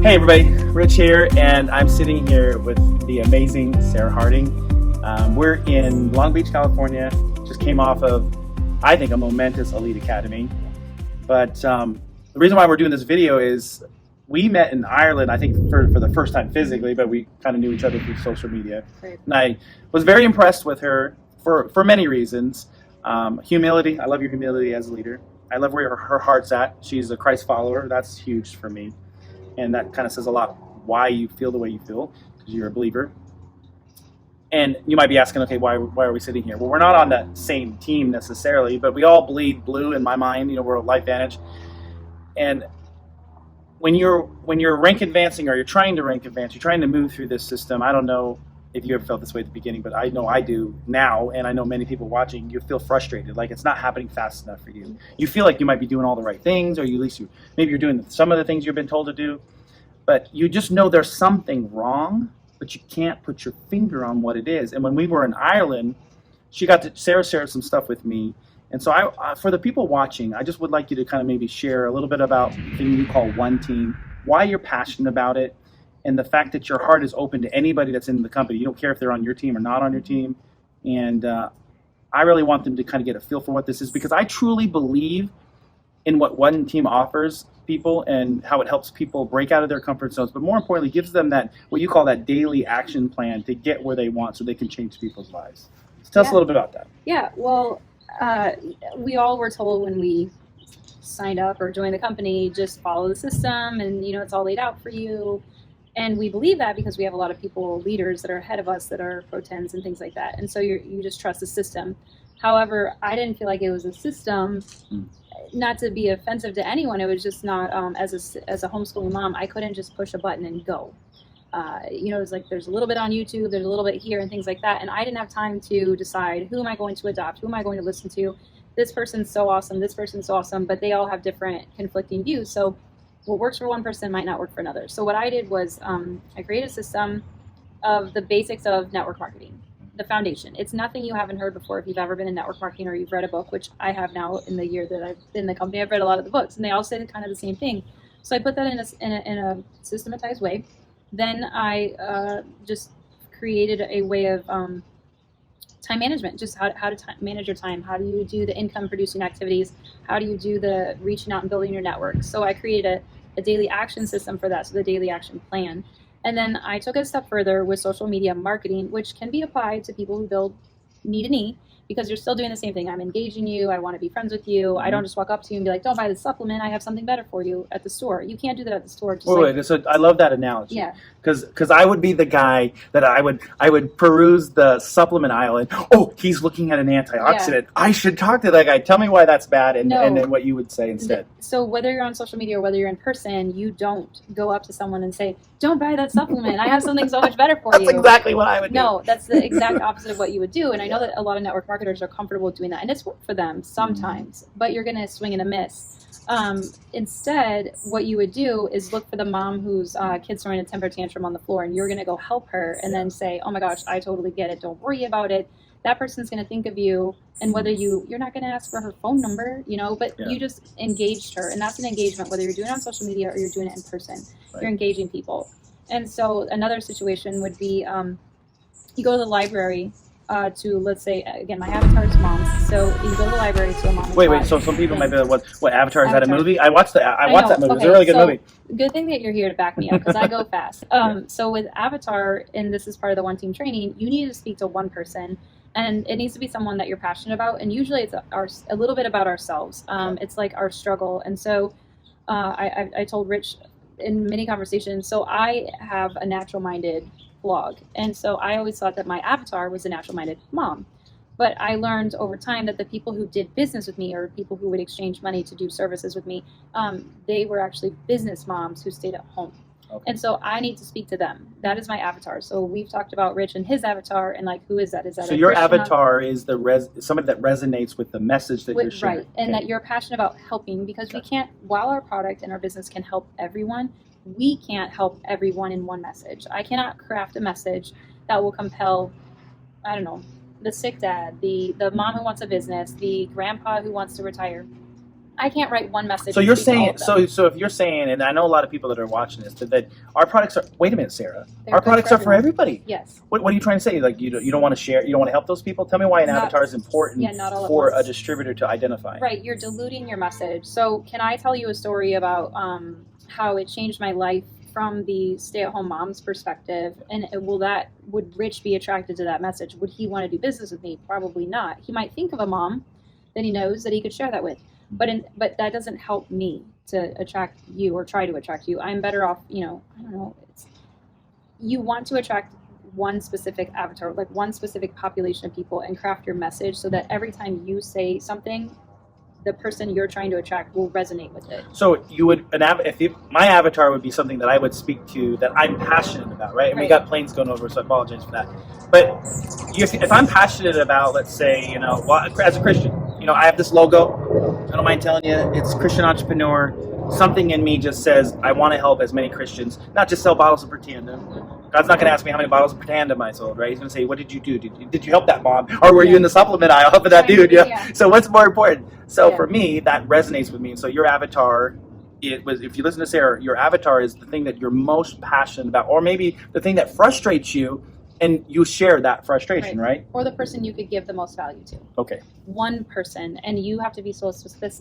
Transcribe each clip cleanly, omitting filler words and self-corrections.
Hey everybody, Rich here, and I'm sitting here with the amazing Sarah Harding. We're in Long Beach, California. Just came off of, I think, a momentous Elite Academy. But the reason why we're doing this video is we met in Ireland, I think, for the first time physically, but we kind of knew each other through social media. Right. And I was very impressed with her for many reasons. Humility, I love your humility as a leader. I love where her heart's at. She's a Christ follower. That's huge for me. And that kind of says a lot why you feel the way you feel, because you're a believer. And you might be asking, okay, why are we sitting here? Well, we're not on that same team necessarily, but we all bleed blue in my mind. You know, we're a LifeVantage. And when you're rank advancing, or you're trying to rank advance, you're trying to move through this system. I don't know if you ever felt this way at the beginning, but I know I do now, and I know many people watching, you feel frustrated, like it's not happening fast enough for you. You feel like you might be doing all the right things, or maybe you're doing some of the things you've been told to do, but you just know there's something wrong, but you can't put your finger on what it is. And when we were in Ireland, Sarah shared some stuff with me, and so I for the people watching, I just would like you to kind of maybe share a little bit about the thing you call One Team, why you're passionate about it, and the fact that your heart is open to anybody that's in the company. You don't care if they're on your team or not on your team. And I really want them to kind of get a feel for what this is, because I truly believe in what One Team offers people and how it helps people break out of their comfort zones, but more importantly, gives them that, what you call that daily action plan to get where they want so they can change people's lives. So tell us a little bit about that. Yeah, well, we all were told when we signed up or joined the company, just follow the system and, you know, it's all laid out for you. And we believe that because we have a lot of people, leaders that are ahead of us that are Pro 10s and things like that. And so you just trust the system. However, I didn't feel like it was a system, not to be offensive to anyone. It was just not, as a homeschooling mom, I couldn't just push a button and go. You know, it's like there's a little bit on YouTube, there's a little bit here and things like that. And I didn't have time to decide, who am I going to adopt? Who am I going to listen to? This person's so awesome, this person's so awesome, but they all have different conflicting views. So what works for one person might not work for another. So what I did was I created a system of the basics of network marketing, the foundation. It's nothing you haven't heard before if you've ever been in network marketing or you've read a book, which I have now in the year that I've been in the company. I've read a lot of the books, and they all say kind of the same thing. So I put that in a systematized way. Then I just created a way of time management, just how to manage your time. How do you do the income producing activities? How do you do the reaching out and building your network? So I created a daily action system for that, so the daily action plan. And then I took it a step further with social media marketing, which can be applied to people who build knee-to-knee, because you're still doing the same thing. I'm engaging you. I want to be friends with you. I don't just walk up to you and be like, don't buy this supplement. I have something better for you at the store. You can't do that at the store. Wait, so I love that analogy. Yeah. Because I would be the guy that I would peruse the supplement aisle and, oh, he's looking at an antioxidant. Yeah. I should talk to that guy. Tell me why that's bad, and then what you would say instead. So whether you're on social media or whether you're in person, you don't go up to someone and say, don't buy that supplement. I have something so much better for you. That's exactly what I would do. No, that's the exact opposite of what you would do. And I know that a lot of network marketers are comfortable with doing that, and it's worked for them sometimes, but you're going to swing and a miss. Instead, what you would do is look for the mom whose kid's throwing a temper tantrum on the floor, and you're going to go help her and then say, oh my gosh, I totally get it. Don't worry about it. That person's going to think of you, and whether you're not going to ask for her phone number, you know, but you just engaged her, and that's an engagement, whether you're doing it on social media or you're doing it in person. Right. You're engaging people. And so another situation would be you go to the library to, let's say, again, my avatar is moms. So you go to the library to a mom. Wait. So some people might be like, what Avatar? Is that a movie? I watched that movie. Okay, it's a really good movie. Good thing that you're here to back me up, because I go fast. So with Avatar, and this is part of the One Team training, you need to speak to one person. And it needs to be someone that you're passionate about. And usually it's a little bit about ourselves. It's like our struggle. And so I told Rich in many conversations, so I have a natural-minded blog. And so I always thought that my avatar was a natural-minded mom. But I learned over time that the people who did business with me, or people who would exchange money to do services with me, they were actually business moms who stayed at home. Okay. And so I need to speak to them. That is my avatar. So we've talked about Rich and his avatar, and like, who is that? Is that so your avatar is somebody that resonates with the message that you're sharing. Right, and that you're passionate about helping, because we can't, while our product and our business can help everyone, we can't help everyone in one message. I cannot craft a message that will compel, I don't know, the sick dad, the mom who wants a business, the grandpa who wants to retire. I can't write one message. So and you're speak to all saying, of them. so if you're saying, and I know a lot of people that are watching this, that our products are. Wait a minute, Sarah. They're Our good products for are for everyone. everybody. Yes. What are you trying to say? Like you don't want to share, you don't want to help those people? Tell me why an Not- avatar is important yeah, not all at for a once. distributor to identify. Right, you're diluting your message. So can I tell you a story about how it changed my life from the stay-at-home mom's perspective? And would Rich be attracted to that message? Would he want to do business with me? Probably not. He might think of a mom that he knows that he could share that with, but that doesn't help me to attract you or try to attract you. I'm better off, I don't know. You want to attract one specific avatar, like one specific population of people, and craft your message so that every time you say something, the person you're trying to attract will resonate with it. So you would my avatar would be something that I would speak to that I'm passionate about, right? And we got planes going over, so I apologize for that. But if I'm passionate about, let's say, as a Christian, I have this logo. I don't mind telling you, it's Christian entrepreneur. Something in me just says I want to help as many Christians, not just sell bottles of Pretanda. God's not going to ask me how many bottles of Pretanda I sold, right? He's going to say, what did you do? Did you help that mom? Or were you in the supplement aisle helping that dude? Yeah. So what's more important? So for me, that resonates with me. So your avatar, if you listen to Sarah, your avatar is the thing that you're most passionate about, or maybe the thing that frustrates you, and you share that frustration, right? Or the person you could give the most value to. Okay. One person, and you have to be so specific,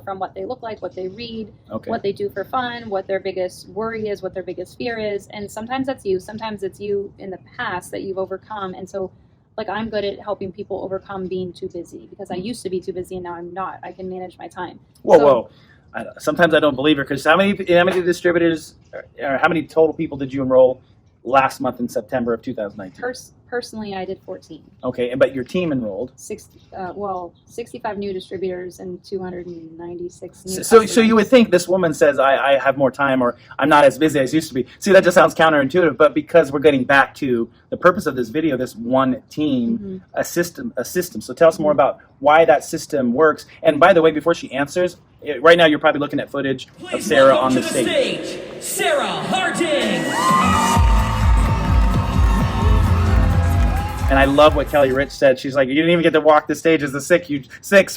from what they look like, what they read, what they do for fun, what their biggest worry is, what their biggest fear is. And sometimes that's you. Sometimes it's you in the past that you've overcome. And so, like, I'm good at helping people overcome being too busy, because I used to be too busy and now I'm not. I can manage my time. Whoa. Sometimes I don't believe her, because how many distributors, or how many total people did you enroll last month in September of 2019? Personally, I did 14. Okay, but your team enrolled 65 new distributors and 296 new So customers. you would think this woman says, I have more time, or I'm not as busy as I used to be. See, that just sounds counterintuitive, but because we're getting back to the purpose of this video, this one team, a system. So tell us more about why that system works. And by the way, before she answers, right now you're probably looking at footage of Sarah on the stage. Sarah Harding! And I love what Kelly Rich said. She's like, you didn't even get to walk the stage as the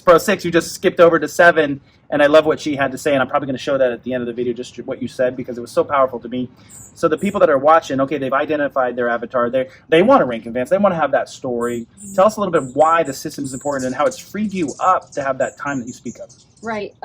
Pro 6. You just skipped over to 7. And I love what she had to say. And I'm probably going to show that at the end of the video, just what you said, because it was so powerful to me. So the people that are watching, okay, they've identified their avatar. They want to rank advance. They want to have that story. Tell us a little bit why the system is important and how it's freed you up to have that time that you speak of. Right.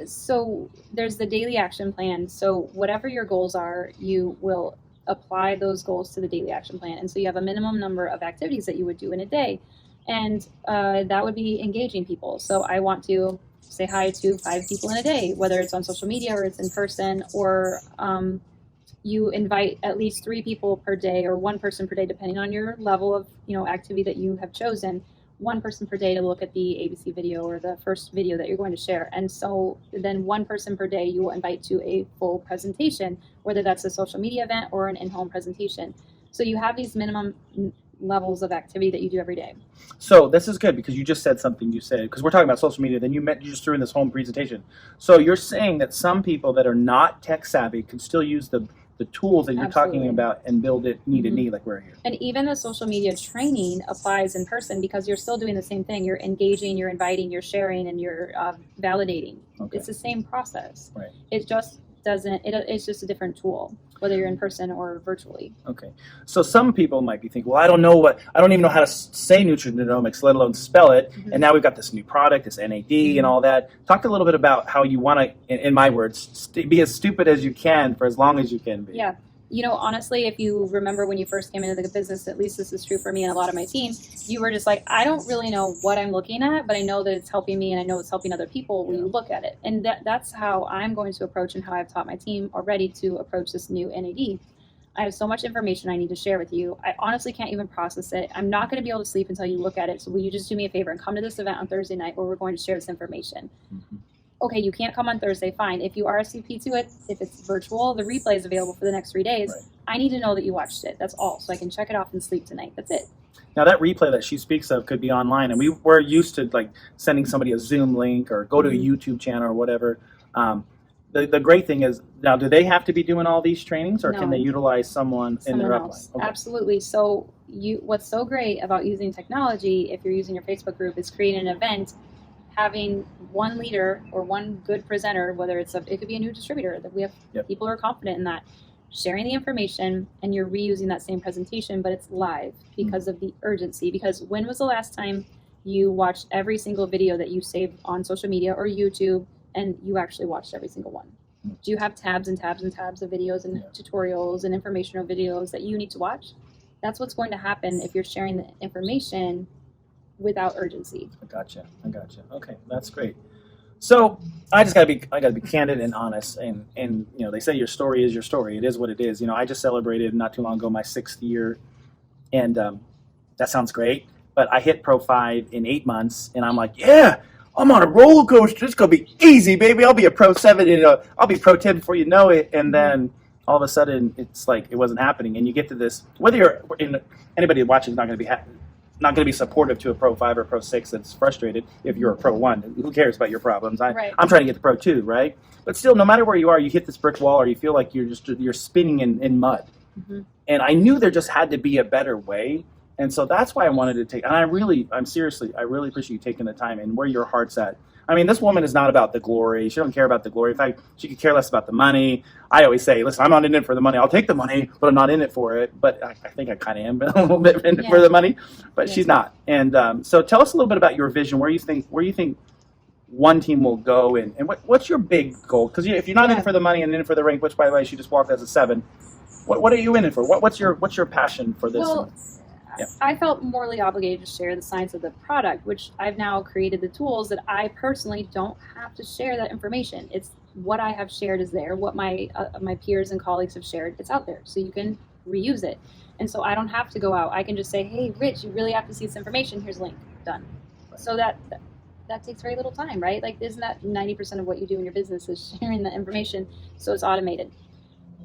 So there's the daily action plan. So whatever your goals are, you will apply those goals to the daily action plan. And so you have a minimum number of activities that you would do in a day. And that would be engaging people. So I want to say hi to 5 people in a day, whether it's on social media or it's in person, or you invite at least 3 people per day, or 1 person per day, depending on your level of activity that you have chosen. 1 person per day to look at the ABC video or the first video that you're going to share. And so then 1 person per day you will invite to a full presentation, whether that's a social media event or an in-home presentation. So you have these minimum levels of activity that you do every day. So this is good, because you just said something. You said, because we're talking about social media, then you just threw in this home presentation. So you're saying that some people that are not tech savvy can still use the tools that you're talking about and build it knee to knee, like we're here. And even the social media training applies in person, because you're still doing the same thing. You're engaging, you're inviting, you're sharing, and you're validating. Okay. It's the same process. Right. It just it's just a different tool, whether you're in person or virtually. Okay. So some people might be thinking, well, I don't even know how to say nutrigenomics, let alone spell it. And now we've got this new product, this NAD and all that. Talk a little bit about how you want to, in my words, be as stupid as you can for as long as you can be. Yeah. Honestly, if you remember when you first came into the business, at least this is true for me and a lot of my team, you were just like, I don't really know what I'm looking at, but I know that it's helping me and I know it's helping other people when you look at it. And that's how I'm going to approach, and how I've taught my team already to approach this new NAD. I have so much information I need to share with you. I honestly can't even process it. I'm not going to be able to sleep until you look at it. So will you just do me a favor and come to this event on Thursday night where we're going to share this information? Okay, you can't come on Thursday, fine. If you RSVP to it, if it's virtual, the replay is available for the next 3 days. Right. I need to know that you watched it. That's all. So I can check it off and sleep tonight. That's it. Now that replay that she speaks of could be online, and we're used to like sending somebody a Zoom link or go to a YouTube channel or whatever. The great thing is, now do they have to be doing all these trainings, or can they utilize someone in their upline? Okay. Absolutely. So what's so great about using technology, if you're using your Facebook group, is creating an event, having one leader or one good presenter, whether it could be a new distributor, that we have Yep. people who are confident in that, sharing the information, and you're reusing that same presentation, but it's live because of the urgency. Because when was the last time you watched every single video that you saved on social media or YouTube and you actually watched every single one? Do you have tabs and tabs and tabs of videos and tutorials and informational videos that you need to watch? That's what's going to happen if you're sharing the information without urgency. I gotcha. Okay, that's great. So I gotta be candid and honest, and you know, they say your story is your story. It is what it is. You know, I just celebrated not too long ago my 6th year, and that sounds great. But I hit Pro 5 in 8 months, and I'm like, yeah, I'm on a roller coaster. It's gonna be easy, baby. I'll be a Pro 7, and I'll be Pro 10 before you know it. And then all of a sudden, it's like it wasn't happening. And you get to this, whether you're in, anybody watching is not going to be supportive to a Pro 5 or Pro 6 that's frustrated. If you're a Pro 1, who cares about your problems? Right. I'm trying to get to Pro 2, right? But still, no matter where you are, you hit this brick wall, or you feel like you're spinning in mud. Mm-hmm. And I knew there just had to be a better way. And so that's why I wanted to take, and I really appreciate you taking the time and where your heart's at. I mean, this woman is not about the glory. She doesn't care about the glory. In fact, she could care less about the money. I always say, listen, I'm not in it for the money. I'll take the money, but I'm not in it for it. But I think I kind of am a little bit in it for the money, but she's not. And so tell us a little bit about your vision, where you think one team will go, and what's your big goal? Because if you're not in it for the money and in it for the rank, which by the way, she just walked as a 7, what are you in it for? What's your passion for this? Well, I felt morally obligated to share the science of the product, which I've now created the tools that I personally don't have to share that information. It's what I have shared is there. What my peers and colleagues have shared, it's out there. So you can reuse it. And so I don't have to go out. I can just say, hey, Rich, you really have to see this information. Here's a link. Done. So that takes very little time, right? Like, isn't that 90% of what you do in your business is sharing the information? So it's automated.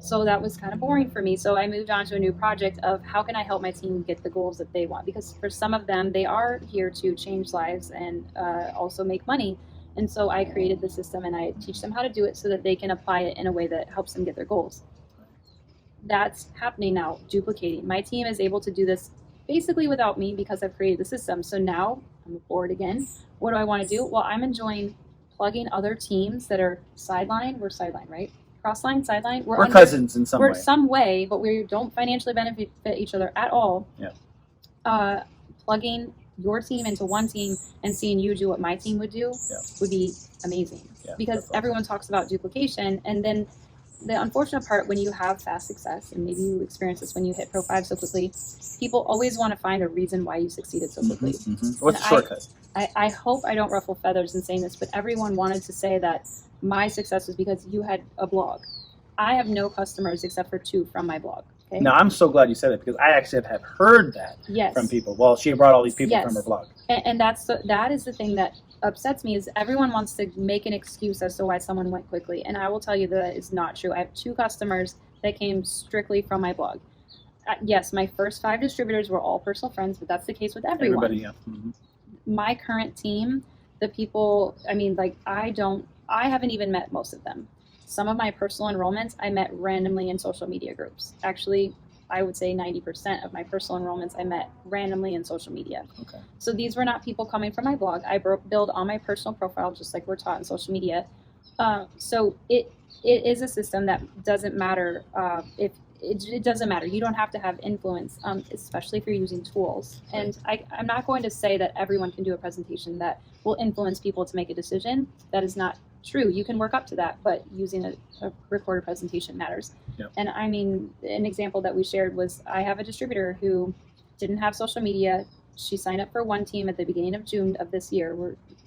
So that was kind of boring for me. So I moved on to a new project of how can I help my team get the goals that they want? Because for some of them, they are here to change lives and also make money. And so I created the system and I teach them how to do it so that they can apply it in a way that helps them get their goals. That's happening now, duplicating. My team is able to do this basically without me because I've created the system. So now I'm bored again. What do I want to do? Well, I'm enjoying plugging other teams that are sideline. We're sideline, right? Crossline, sideline. We're cousins in some way. We're some way, but we don't financially benefit each other at all. Yeah. Plugging your team into one team and seeing you do what my team would do would be amazing. Yeah, because everyone talks about duplication, and then the unfortunate part when you have fast success, and maybe you experience this when you hit Pro 5 so quickly, people always want to find a reason why you succeeded so quickly. What's the shortcut? I hope I don't ruffle feathers in saying this, but everyone wanted to say that my success was because you had a blog. I have no customers except for 2 from my blog. Okay? No, I'm so glad you said it because I actually have heard that from people. Well, she brought all these people from her blog. And that is the thing that upsets me is everyone wants to make an excuse as to why someone went quickly. And I will tell you that is not true. I have 2 customers that came strictly from my blog. Yes, my first 5 distributors were all personal friends, but that's the case with everyone. Everybody, yeah. Mm-hmm. My current team, the people, I mean, like, I haven't even met most of them. Some of my personal enrollments I met randomly in social media groups. Actually, I would say 90% of my personal enrollments I met randomly in social media. Okay. So these were not people coming from my blog. I build on my personal profile just like we're taught in social media. So it is a system that doesn't matter if it doesn't matter. You don't have to have influence, especially if you're using tools. And I'm not going to say that everyone can do a presentation that will influence people to make a decision. That is not true. You can work up to that, but using a recorded presentation matters. Yep. And I mean, an example that we shared was I have a distributor who didn't have social media. She signed up for one team at the beginning of June of this year.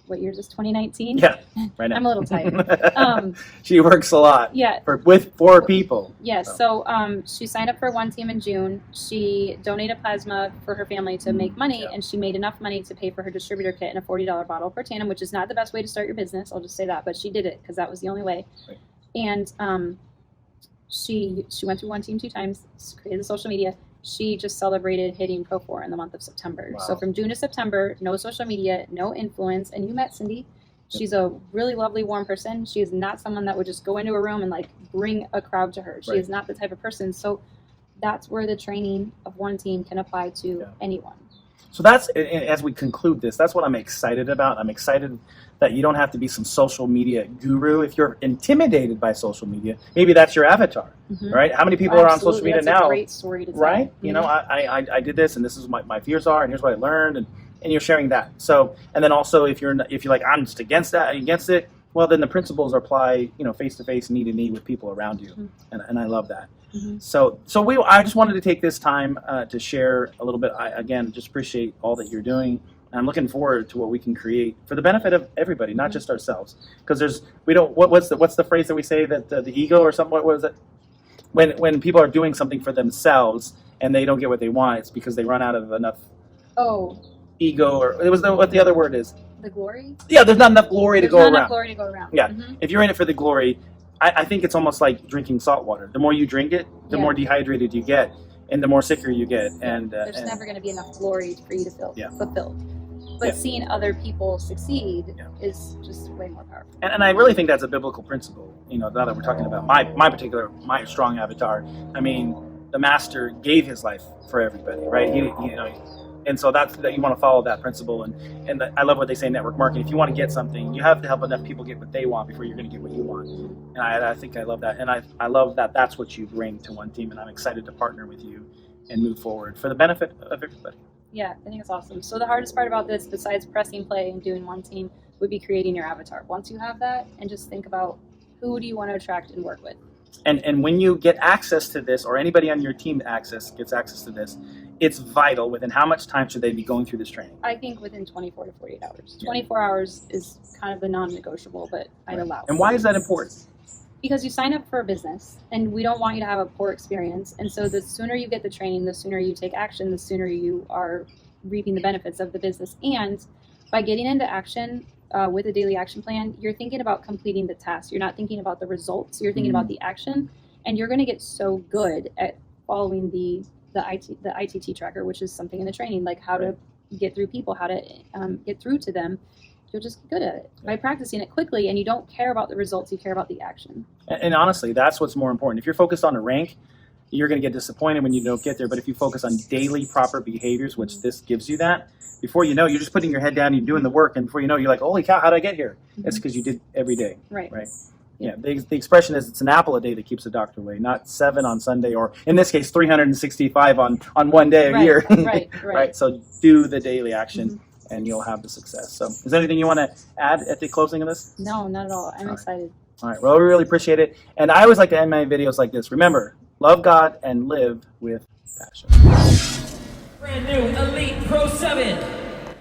What year is this? 2019? Yeah, right now. I'm a little tired. She works a lot. Yeah. With 4 people. Yes. So she signed up for one team in June. She donated plasma for her family to make money, and she made enough money to pay for her distributor kit and a $40 bottle per tandem, which is not the best way to start your business. I'll just say that, but she did it because that was the only way. Right. And she went through one team 2 times, created the social media. She just celebrated hitting Pro 4 in the month of September. Wow. So from June to September, no social media, no influence. And you met Cindy. She's a really lovely, warm person. She is not someone that would just go into a room and like bring a crowd to her. She is not the type of person. So that's where the training of one team can apply to anyone. So that's, as we conclude this, that's what I'm excited about. I'm excited that you don't have to be some social media guru. If you're intimidated by social media, maybe that's your avatar, right? How many people are on social media That's now? a great story to tell. Right? You know, I did this, and this is what my fears are, and here's what I learned, and you're sharing that. So, and then also if you're like, I'm just against it, well, then the principles apply, you know, face to face, knee to knee with people around you, and I love that. So I just wanted to take this time to share a little bit. I again just appreciate all that you're doing. And I'm looking forward to what we can create for the benefit of everybody, not just ourselves. Because what's the phrase that we say, that the ego or something? What was it? When people are doing something for themselves and they don't get what they want, it's because they run out of enough ego, or what the other word is. The glory? Yeah, there's not enough glory to go around. Glory to go around. Yeah, if you're in it for the glory, I think it's almost like drinking salt water. The more you drink it, the more dehydrated you get, and the more sicker you get. And there's never going to be enough glory for you to feel fulfilled. But Yeah. seeing other people succeed is just way more powerful. And I really think that's a biblical principle. You know, now that we're talking about my strong avatar. I mean, the master gave his life for everybody, right? And so that you want to follow that principle. And I love what they say in network marketing. If you want to get something, you have to help enough people get what they want before you're going to get what you want. And I think I love that. And I love that that's what you bring to One Team. And I'm excited to partner with you and move forward for the benefit of everybody. Yeah, I think it's awesome. So the hardest part about this, besides pressing play and doing One Team, would be creating your avatar. Once you have that, and just think about who do you want to attract and work with. And when you get access to this, or anybody on your team gets access to this, it's vital. Within how much time should they be going through this training? I think within 24 to 48 hours. 24 hours is kind of the non-negotiable, but I'd allow. And why is that important? Because you sign up for a business, and we don't want you to have a poor experience. And so the sooner you get the training, the sooner you take action, the sooner you are reaping the benefits of the business. And by getting into action with a daily action plan, you're thinking about completing the task. You're not thinking about the results. You're thinking about the action, and you're going to get so good at following the ITT tracker, which is something in the training, like how to get through people, how to get through to them. You'll just get good at it by practicing it quickly, and you don't care about the results, you care about the action. And honestly, that's what's more important. If you're focused on a rank, you're going to get disappointed when you don't get there. But if you focus on daily proper behaviors, which this gives you that, before you know, you're just putting your head down, you're doing the work, and before you know, you're like, holy cow, how did I get here? It's because you did every day. Right. Yeah, the expression is, it's an apple a day that keeps the doctor away, not 7 on Sunday, or in this case, 365 on one day a year. Right. So do the daily action, and you'll have the success. So is there anything you want to add at the closing of this? No, not at all. I'm excited. All right. Well, we really appreciate it. And I always like to end my videos like this. Remember, love God and live with passion. Brand new Elite Pro 7.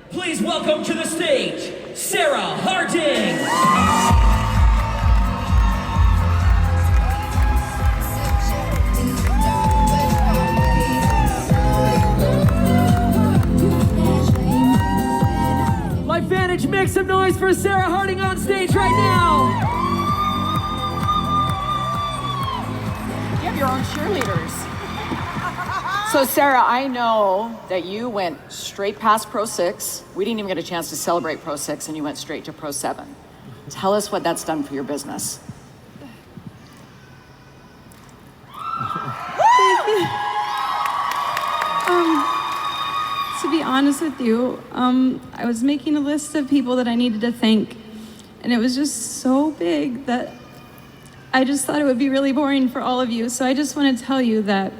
Please welcome to the stage, Sarah Harding. LifeVantage, make some noise for Sarah Harding on stage right now. You have your own cheerleaders. So Sarah, I know that you went straight past Pro 6. We didn't even get a chance to celebrate Pro 6, and you went straight to Pro 7. Tell us what that's done for your business. To be honest with you, I was making a list of people that I needed to thank, and it was just so big that I just thought it would be really boring for all of you. So I just want to tell you that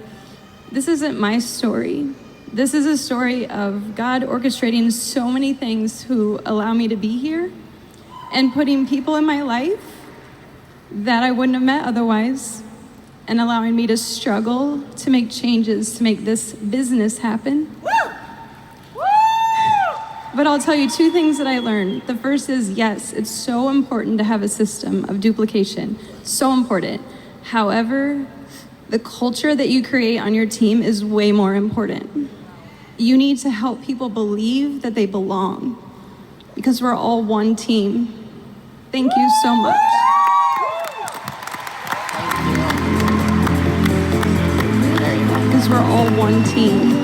this isn't my story. This is a story of God orchestrating so many things who allow me to be here and putting people in my life that I wouldn't have met otherwise, and allowing me to struggle to make changes to make this business happen. But I'll tell you 2 things that I learned. The first is, yes, it's so important to have a system of duplication. So important. However, the culture that you create on your team is way more important. You need to help people believe that they belong, because we're all one team. Thank you so much. Because we're all one team.